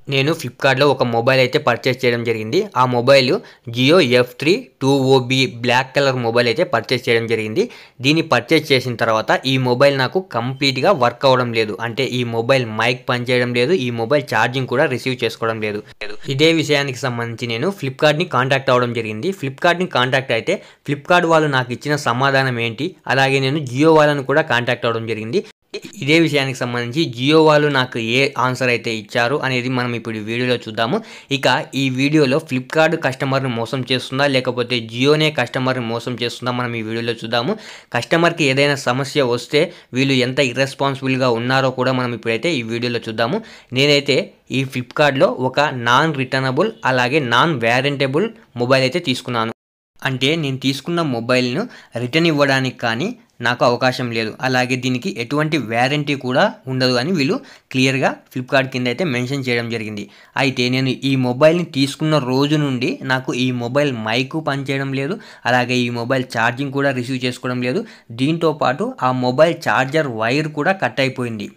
నేను ఫ్లిప్‌కార్ట్‌లో ఒక మొబైల్ అయితే పర్చేస్ చేయడం జరిగింది. ఆ మొబైలు జియో ఎఫ్3 2OB బ్లాక్ కలర్ మొబైల్ అయితే పర్చేస్ చేయడం జరిగింది. దీన్ని పర్చేస్ చేసిన తర్వాత ఈ మొబైల్ నాకు కంప్లీట్‌గా వర్క్ అవ్వడం లేదు. అంటే ఈ మొబైల్ మైక్ పనిచేయడం లేదు. ఈ మొబైల్ ఛార్జింగ్ కూడా రిసీవ్ చేసుకోవడం లేదు. ఇదే విషయానికి సంబంధించి నేను ఫ్లిప్‌కార్ట్‌ని కాంటాక్ట్ అవ్వడం జరిగింది. ఫ్లిప్‌కార్ట్‌ని కాంటాక్ట్ అయితే ఫ్లిప్‌కార్ట్ వాళ్ళు నాకు ఇచ్చిన సమాధానం ఏంటి? అలాగే నేను జియో వాళ్ళని కూడా కాంటాక్ట్ అవ్వడం జరిగింది. ఇదే విషయానికి సంబంధించి జియో వాళ్ళు నాకు ఏ ఆన్సర్ అయితే ఇచ్చారు అనేది మనం ఇప్పుడు ఈ వీడియోలో చూద్దాము. ఇక ఈ వీడియోలో ఫ్లిప్‌కార్ట్ కస్టమర్‌ని మోసం చేస్తుందా? లేకపోతే జియోనే కస్టమర్‌ని మోసం చేస్తుందా? మనం ఈ వీడియోలో చూద్దాము. కస్టమర్‌కి ఏదైనా సమస్య వస్తే వీళ్ళు ఎంత ఇర్రెస్పాన్సిబుల్‌గా ఉన్నారో కూడా మనం ఇప్పుడైతే ఈ వీడియోలో చూద్దాము. నేనైతే ఈ ఫ్లిప్‌కార్ట్‌లో ఒక నాన్ రిటర్నబుల్ అలాగే నాన్ వారంటబుల్ మొబైల్ అయితే తీసుకున్నాను. అంటే నేను తీసుకున్న మొబైల్‌ను రిటర్న్ ఇవ్వడానికి కానీ నాకు అవకాశం లేదు. అలాగే దీనికి ఎటువంటి వారంటీ కూడా ఉండదు అని వీళ్ళు క్లియర్‌గా ఫ్లిప్‌కార్ట్ కింద అయితే మెన్షన్ చేయడం జరిగింది. అయితే నేను ఈ మొబైల్‌ని తీసుకున్న రోజు నుండి నాకు ఈ మొబైల్ మైకు పనిచేయడం లేదు. అలాగే ఈ మొబైల్ ఛార్జింగ్ కూడా రిసీవ్ చేసుకోవడం లేదు. దీంతో పాటు ఆ మొబైల్ ఛార్జర్ వైర్ కూడా కట్ అయిపోయింది.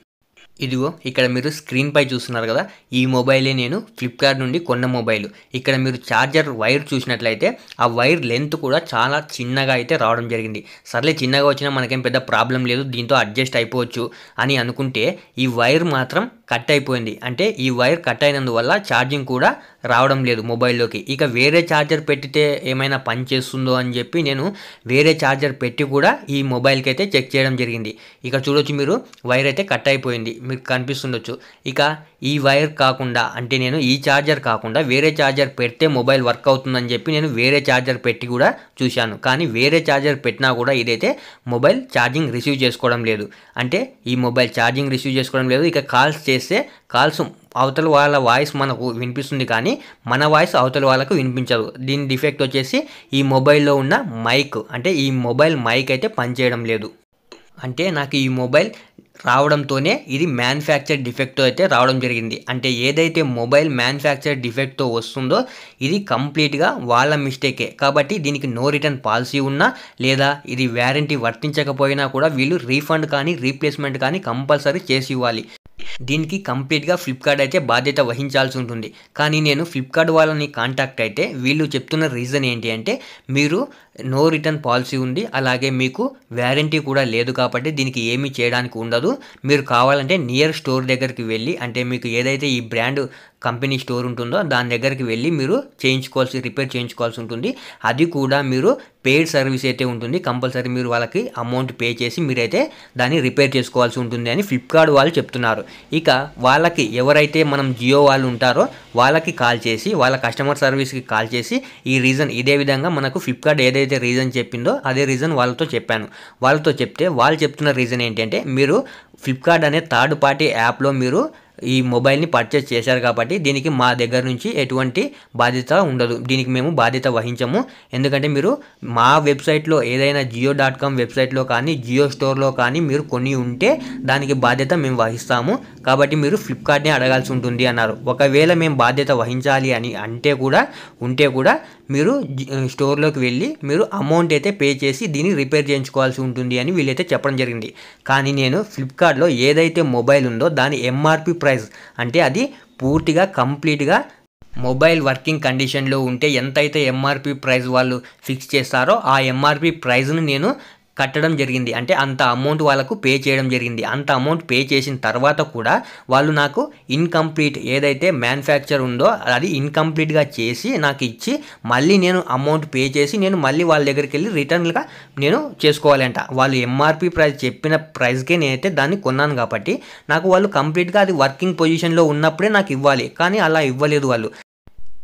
ఇదిగో ఇక్కడ మీరు స్క్రీన్‌పై చూస్తున్నారు కదా! ఈ మొబైలే నేను ఫ్లిప్‌కార్ట్ నుండి కొన్న మొబైలు. ఇక్కడ మీరు ఛార్జర్ వైర్ చూసినట్లయితే ఆ వైర్ లెంత్ కూడా చాలా చిన్నగా అయితే రావడం జరిగింది. సర్లే చిన్నగా వచ్చినా మనకేం పెద్ద ప్రాబ్లమ్ లేదు. దీంతో అడ్జస్ట్ అయిపోవచ్చు అని అనుకుంటే ఈ వైర్ మాత్రం కట్ అయిపోయింది. అంటే ఈ వైర్ కట్ అయినందువల్ల ఛార్జింగ్ కూడా రావడం లేదు మొబైల్‌లోకి. ఇక వేరే ఛార్జర్ పెట్టితే ఏమైనా పని చేస్తుందో అని చెప్పి నేను వేరే ఛార్జర్ పెట్టి కూడా ఈ మొబైల్‌కి అయితే చెక్ చేయడం జరిగింది. ఇక్కడ చూడొచ్చు మీరు వైర్ అయితే కట్ అయిపోయింది. మీకు కనిపిస్తుండొచ్చు. ఇక ఈ వైర్ కాకుండా అంటే నేను ఈ ఛార్జర్ కాకుండా వేరే ఛార్జర్ పెడితే మొబైల్ వర్క్ అవుతుందని చెప్పి నేను వేరే ఛార్జర్ పెట్టి కూడా చూశాను. కానీ వేరే ఛార్జర్ పెట్టినా కూడా ఇదైతే మొబైల్ ఛార్జింగ్ రిసీవ్ చేసుకోవడం లేదు. అంటే ఈ మొబైల్ ఛార్జింగ్ రిసీవ్ చేసుకోవడం లేదు. ఇక కాల్స్ చేస్తే కాల్స్ అవతల వాళ్ళ వాయిస్ మనకు వినిపిస్తుంది కానీ మన వాయిస్ అవతల వాళ్ళకు వినిపించదు. దీని డిఫెక్ట్ వచ్చేసి ఈ మొబైల్‌లో ఉన్న మైక్ అంటే ఈ మొబైల్ మైక్ అయితే పనిచేయడం లేదు. అంటే నాకు ఈ మొబైల్ రావడంతోనే ఇది మ్యానుఫ్యాక్చర్ డిఫెక్ట్‌తో అయితే రావడం జరిగింది. అంటే ఏదైతే మొబైల్ మ్యానుఫ్యాక్చర్ డిఫెక్ట్‌తో వస్తుందో ఇది కంప్లీట్‌గా వాళ్ళ మిస్టేకే. కాబట్టి దీనికి నో రిటర్న్ పాలసీ ఉన్నా లేదా ఇది వారంటీ వర్తించకపోయినా కూడా వీళ్ళు రీఫండ్ కానీ రీప్లేస్‌మెంట్ కానీ కంపల్సరీ చేసి ఇవ్వాలి. దీనికి కంప్లీట్‌గా ఫ్లిప్‌కార్ట్ అయితే బాధ్యత వహించాల్సి ఉంటుంది. కానీ నేను ఫ్లిప్‌కార్ట్ వాళ్ళని కాంటాక్ట్ అయితే వీళ్ళు చెప్తున్న రీజన్ ఏంటి అంటే మీరు నో రిటర్న్ పాలసీ ఉంది. అలాగే మీకు వారంటీ కూడా లేదు కాబట్టి దీనికి ఏమీ చేయడానికి ఉండదు. మీరు కావాలంటే నియర్ స్టోర్ దగ్గరికి వెళ్ళి అంటే మీకు ఏదైతే ఈ బ్రాండ్ కంపెనీ స్టోర్ ఉంటుందో దాని దగ్గరికి వెళ్ళి మీరు రిపేర్ చేయించుకోవాల్సి ఉంటుంది. అది కూడా మీరు పెయిడ్ సర్వీస్ అయితే ఉంటుంది. కంపల్సరీ మీరు వాళ్ళకి అమౌంట్ పే చేసి మీరైతే దాన్ని రిపేర్ చేసుకోవాల్సి ఉంటుంది అని ఫ్లిప్‌కార్ట్ వాళ్ళు చెప్తున్నారు. ఇక వాళ్ళకి ఎవరైతే మనం జియో వాళ్ళు ఉంటారో వాళ్ళకి కాల్ చేసి వాళ్ళ కస్టమర్ సర్వీస్‌కి కాల్ చేసి ఈ రీజన్ ఇదే విధంగా మనకు ఫ్లిప్‌కార్ట్ ఏదైతే రీజన్ చెప్పిందో అదే రీజన్ వాళ్ళతో చెప్పాను. వాళ్ళతో చెప్తే వాళ్ళు చెప్తున్న రీజన్ ఏంటంటే మీరు ఫ్లిప్‌కార్ట్ అనే థర్డ్ పార్టీ యాప్‌లో మీరు ఈ మొబైల్‌ని పర్చేస్ చేశారు కాబట్టి దీనికి మా దగ్గర నుంచి ఎటువంటి బాధ్యత ఉండదు. దీనికి మేము బాధ్యత వహించము. ఎందుకంటే మీరు మా వెబ్‌సైట్‌లో ఏదైనా జియో.com వెబ్‌సైట్‌లో కానీ జియో స్టోర్‌లో కానీ మీరు కొని ఉంటే దానికి బాధ్యత మేము వహిస్తాము. కాబట్టి మీరు ఫ్లిప్‌కార్ట్‌నే అడగాల్సి ఉంటుంది అన్నారు. ఒకవేళ మేము బాధ్యత వహించాలి అని ఉంటే కూడా మీరు స్టోర్‌లోకి వెళ్ళి మీరు అమౌంట్ అయితే పే చేసి దీన్ని రిపేర్ చేయించుకోవాల్సి ఉంటుంది అని వీళ్ళైతే చెప్పడం జరిగింది. కానీ నేను ఫ్లిప్‌కార్ట్‌లో ఏదైతే మొబైల్ ఉందో దాని ఎంఆర్‌పీ ప్రైస్ అంటే అది పూర్తిగా కంప్లీట్‌గా మొబైల్ వర్కింగ్ కండిషన్‌లో ఉంటే ఎంతైతే ఎంఆర్‌పీ ప్రైస్ వాళ్ళు ఫిక్స్ చేస్తారో ఆ ఎంఆర్‌పీ ప్రైస్‌ని నేను కట్టడం జరిగింది. అంటే అంత అమౌంట్ వాళ్ళకు పే చేయడం జరిగింది. అంత అమౌంట్ పే చేసిన తర్వాత కూడా వాళ్ళు నాకు ఇన్‌కంప్లీట్ ఏదైతే మ్యానుఫ్యాక్చర్ ఉందో అది ఇన్‌కంప్లీట్‌గా చేసి నాకు ఇచ్చి మళ్ళీ నేను అమౌంట్ పే చేసి నేను మళ్ళీ వాళ్ళ దగ్గరికెళ్ళి రిటర్న్‌గా నేను చేసుకోవాలంట. వాళ్ళు ఎంఆర్‌పీ ప్రైస్ చెప్పిన ప్రైస్‌కే నేనైతే దాన్ని కొన్నాను కాబట్టి నాకు వాళ్ళు కంప్లీట్‌గా అది వర్కింగ్ పొజిషన్‌లో ఉన్నప్పుడే నాకు ఇవ్వాలి. కానీ అలా ఇవ్వలేదు వాళ్ళు.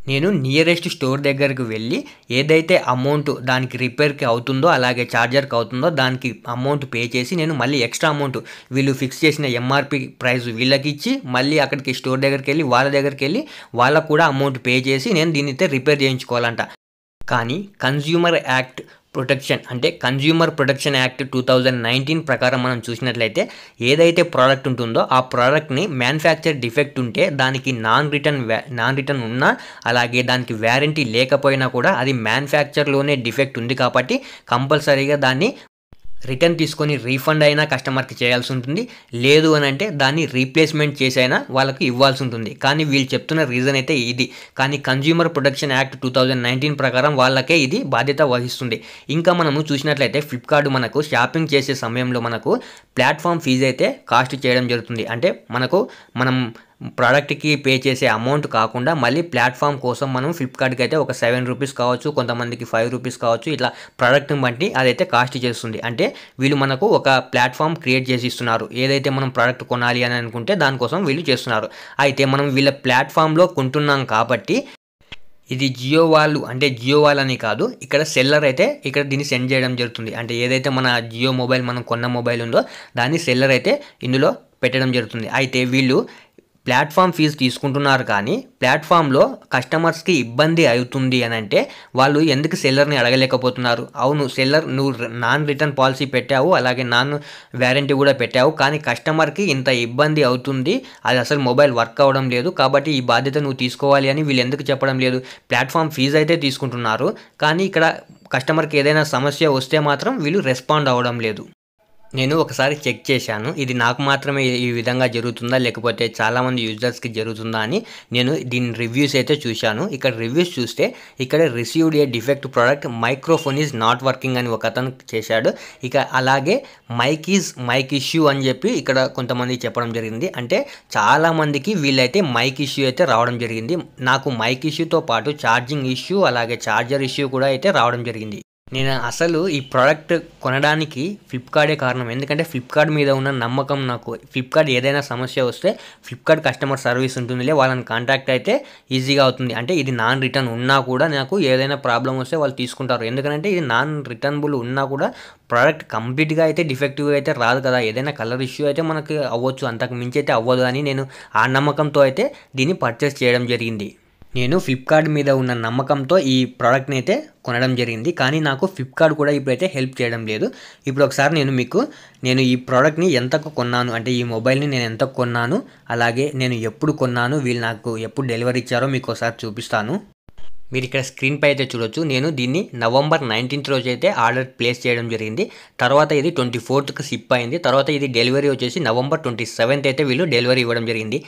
నేను నియరెస్ట్ స్టోర్ దగ్గరికి వెళ్ళి ఏదైతే అమౌంట్ దానికి రిపేర్‌కి అవుతుందో అలాగే ఛార్జర్‌కి అవుతుందో దానికి అమౌంట్ పే చేసి నేను మళ్ళీ ఎక్స్ట్రా అమౌంట్ వీళ్ళు ఫిక్స్ చేసిన ఎంఆర్‌పీ ప్రైస్ వీళ్ళకిచ్చి మళ్ళీ అక్కడికి స్టోర్ దగ్గరికెళ్ళి వాళ్ళ దగ్గరికెళ్ళి వాళ్ళకు కూడా అమౌంట్ పే చేసి నేను దీన్నైతే రిపేర్ చేయించుకోవాలంట. కానీ కన్జ్యూమర్ ప్రొటెక్షన్ యాక్ట్ 2019 ప్రకారం మనం చూసినట్లయితే ఏదైతే ప్రోడక్ట్ ఉంటుందో ఆ ప్రోడక్ట్‌ని మ్యానుఫ్యాక్చర్ డిఫెక్ట్ ఉంటే దానికి నాన్ రిటర్న్ ఉన్నా అలాగే దానికి వారంటీ లేకపోయినా కూడా అది మ్యానుఫ్యాక్చర్‌లోనే డిఫెక్ట్ ఉంది కాబట్టి కంపల్సరీగా దాన్ని రిటర్న్ తీసుకొని రీఫండ్ అయినా కస్టమర్కి చేయాల్సి ఉంటుంది, లేదు అని అంటే దాన్ని రీప్లేస్మెంట్ చేసైనా వాళ్ళకి ఇవ్వాల్సి ఉంటుంది. కానీ వీళ్ళు చెప్తున్న రీజన్ అయితే ఇది. కానీ కన్జ్యూమర్ ప్రొటెక్షన్ యాక్ట్ 2019 ప్రకారం వాళ్ళకే ఇది బాధ్యత వహిస్తుంది. ఇంకా మనము చూసినట్లయితే ఫ్లిప్కార్ట్ మనకు షాపింగ్ చేసే సమయంలో మనకు ప్లాట్ఫామ్ ఫీజు అయితే కాస్ట్ చేయడం జరుగుతుంది. అంటే మనం ప్రోడక్ట్కి పే చేసే అమౌంట్ కాకుండా మళ్ళీ ప్లాట్ఫామ్ కోసం మనం ఫ్లిప్కార్ట్కి అయితే ఒక 7 రూపీస్ కావచ్చు, కొంతమందికి 5 రూపీస్ కావచ్చు, ఇట్లా ప్రోడక్ట్ని బట్టి అదైతే కాస్ట్ చేస్తుంది. అంటే వీళ్ళు మనకు ఒక ప్లాట్ఫామ్ క్రియేట్ చేసి ఇస్తున్నారు. ఏదైతే మనం ప్రోడక్ట్ కొనాలి అని అనుకుంటే దానికోసం వీళ్ళు చేస్తున్నారు. అయితే మనం వీళ్ళ ప్లాట్ఫామ్లో కొంటున్నాం కాబట్టి ఇది జియో వాళ్ళు, అంటే జియో వాళ్ళని కాదు, ఇక్కడ సెల్లర్ అయితే ఇక్కడ దీన్ని సెండ్ చేయడం జరుగుతుంది. అంటే ఏదైతే మన జియో మొబైల్ మనం కొన్న మొబైల్ ఉందో దాన్ని సెల్లర్ అయితే ఇందులో పెట్టడం జరుగుతుంది. అయితే వీళ్ళు ప్లాట్ఫామ్ ఫీజు తీసుకుంటున్నారు, కానీ ప్లాట్ఫామ్లో కస్టమర్స్కి ఇబ్బంది అవుతుంది అని అంటే వాళ్ళు ఎందుకు సెల్లర్ని అడగలేకపోతున్నారు? అవును, సెల్లర్ నువ్వు నాన్ రిటర్న్ పాలసీ పెట్టావు, అలాగే నాన్ వ్యారంటీ కూడా పెట్టావు, కానీ కస్టమర్కి ఇంత ఇబ్బంది అవుతుంది, అది అసలు మొబైల్ వర్క్ అవ్వడం లేదు, కాబట్టి ఈ బాధ్యత నువ్వు తీసుకోవాలి అని వీళ్ళు ఎందుకు చెప్పడం లేదు? ప్లాట్ఫామ్ ఫీజు అయితే తీసుకుంటున్నారు, కానీ ఇక్కడ కస్టమర్కి ఏదైనా సమస్య వస్తే మాత్రం వీళ్ళు రెస్పాండ్ అవ్వడం లేదు. నేను ఒకసారి చెక్ చేశాను, ఇది నాకు మాత్రమే ఈ విధంగా జరుగుతుందా లేకపోతే చాలామంది యూజర్స్కి జరుగుతుందా అని. నేను దీని రివ్యూస్ అయితే చూశాను. ఇక్కడ రివ్యూస్ చూస్తే ఇక్కడ received a defect product, microphone is not working అని ఒక అతను చేశాడు. ఇక అలాగే మైక్ ఇష్యూ అని చెప్పి ఇక్కడ కొంతమంది చెప్పడం జరిగింది. అంటే చాలామందికి వీళ్ళైతే మైక్ ఇష్యూ అయితే రావడం జరిగింది. నాకు మైక్ ఇష్యూతో పాటు ఛార్జింగ్ ఇష్యూ, అలాగే ఛార్జర్ ఇష్యూ కూడా అయితే రావడం జరిగింది. నేను అసలు ఈ ప్రోడక్ట్ కొనడానికి ఫ్లిప్కార్టే కారణం. ఎందుకంటే ఫ్లిప్కార్ట్ మీద ఉన్న నమ్మకం నాకు. ఫ్లిప్కార్ట్ ఏదైనా సమస్య వస్తే ఫ్లిప్కార్ట్ కస్టమర్ సర్వీస్ ఉంటుందిలే, వాళ్ళని కాంటాక్ట్ అయితే ఈజీగా అవుతుంది. అంటే ఇది నాన్ రిటర్న్ ఉన్నా కూడా నాకు ఏదైనా ప్రాబ్లం వస్తే వాళ్ళు తీసుకుంటారు. ఎందుకంటే ఇది నాన్ రిటర్నబుల్ ఉన్నా కూడా ప్రోడక్ట్ కంప్లీట్గా అయితే డిఫెక్టివ్గా అయితే రాదు కదా. ఏదైనా కలర్ ఇష్యూ అయితే మనకి అవ్వచ్చు, అంతకు మించి అయితే అవ్వదు అని నేను ఆ నమ్మకంతో అయితే దీన్ని పర్చేస్ చేయడం జరిగింది. నేను ఫ్లిప్కార్ట్ మీద ఉన్న నమ్మకంతో ఈ ప్రోడక్ట్ని అయితే కొనడం జరిగింది. కానీ నాకు ఫ్లిప్కార్ట్ కూడా ఇప్పుడైతే హెల్ప్ చేయడం లేదు. ఇప్పుడు ఒకసారి నేను ఈ ప్రోడక్ట్ని ఎంతకు కొన్నాను, అంటే ఈ మొబైల్ని నేను ఎంతకు కొన్నాను, అలాగే నేను ఎప్పుడు కొన్నాను, వీళ్ళు నాకు ఎప్పుడు డెలివరీ ఇచ్చారో మీకు ఒకసారి చూపిస్తాను. మీరు ఇక్కడ స్క్రీన్పై అయితే చూడొచ్చు. నేను దీన్ని November 19th రోజు అయితే ఆర్డర్ ప్లేస్ చేయడం జరిగింది. తర్వాత ఇది 24th షిప్ అయింది. తర్వాత ఇది డెలివరీ వచ్చేసి November 27th అయితే వీళ్ళు డెలివరీ ఇవ్వడం జరిగింది.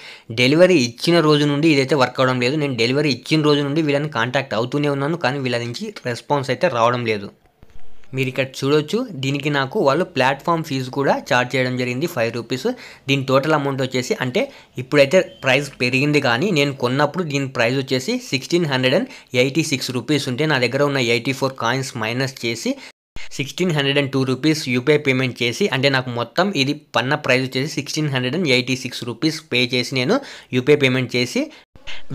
డెలివరీ ఇచ్చిన రోజు నుండి ఇదైతే వర్క్ అవ్వడం లేదు. నేను డెలివరీ ఇచ్చిన రోజు నుండి వీళ్ళని కాంటాక్ట్ అవుతూనే ఉన్నాను, కానీ వీళ్ళ నుంచి రెస్పాన్స్ అయితే రావడం లేదు. మీరు ఇక్కడ చూడొచ్చు, దీనికి నాకు వాళ్ళు ప్లాట్ఫామ్ ఫీజు కూడా ఛార్జ్ చేయడం జరిగింది 5 రూపీస్. దీని టోటల్ అమౌంట్ వచ్చేసి, అంటే ఇప్పుడైతే ప్రైస్ పెరిగింది, కానీ నేను కొన్నప్పుడు దీని ప్రైస్ వచ్చేసి 1686 రూపీస్ ఉంటే నా దగ్గర ఉన్న 84 కాయిన్స్ మైనస్ చేసి 1602 రూపీస్ యూపీఐ పేమెంట్ చేసి, అంటే నాకు మొత్తం ఇది పన్న ప్రైస్ వచ్చేసి 1686 రూపీస్ పే చేసి నేను యూపీఐ పేమెంట్ చేసి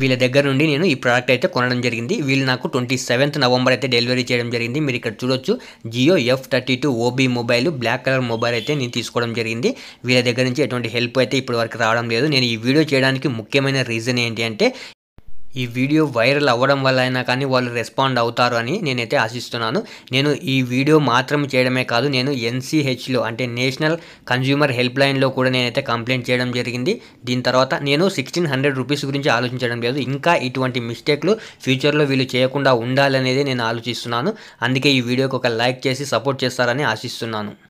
వీళ్ళ దగ్గర నుండి నేను ఈ ప్రోడక్ట్ అయితే కొనడం జరిగింది. వీళ్ళు నాకు 27th November అయితే డెలివరీ చేయడం జరిగింది. మీరు ఇక్కడ చూడొచ్చు, Jio F32 OB mobile, black colour mobile అయితే నేను తీసుకోవడం జరిగింది. వీళ్ళ దగ్గర నుంచి ఎటువంటి హెల్ప్ అయితే ఇప్పటి వరకు రావడం లేదు. నేను ఈ వీడియో చేయడానికి ముఖ్యమైన రీజన్ ఏంటి అంటే, ఈ వీడియో వైరల్ అవ్వడం వల్ల అయినా కానీ వాళ్ళు రెస్పాండ్ అవుతారు అని నేనైతే ఆశిస్తున్నాను. నేను ఈ వీడియో మాత్రం చేయడమే కాదు, నేను NCHలో అంటే నేషనల్ కన్జ్యూమర్ హెల్ప్ లైన్లో కూడా నేనైతే కంప్లైంట్ చేయడం జరిగింది. దీని తర్వాత నేను 1600 రూపీస్ గురించి ఆలోచించడం లేదు. ఇంకా ఇటువంటి మిస్టేక్లు ఫ్యూచర్లో వీళ్ళు చేయకుండా ఉండాలనేది నేను ఆలోచిస్తున్నాను. అందుకే ఈ వీడియోకి ఒక లైక్ చేసి సపోర్ట్ చేస్తారని ఆశిస్తున్నాను.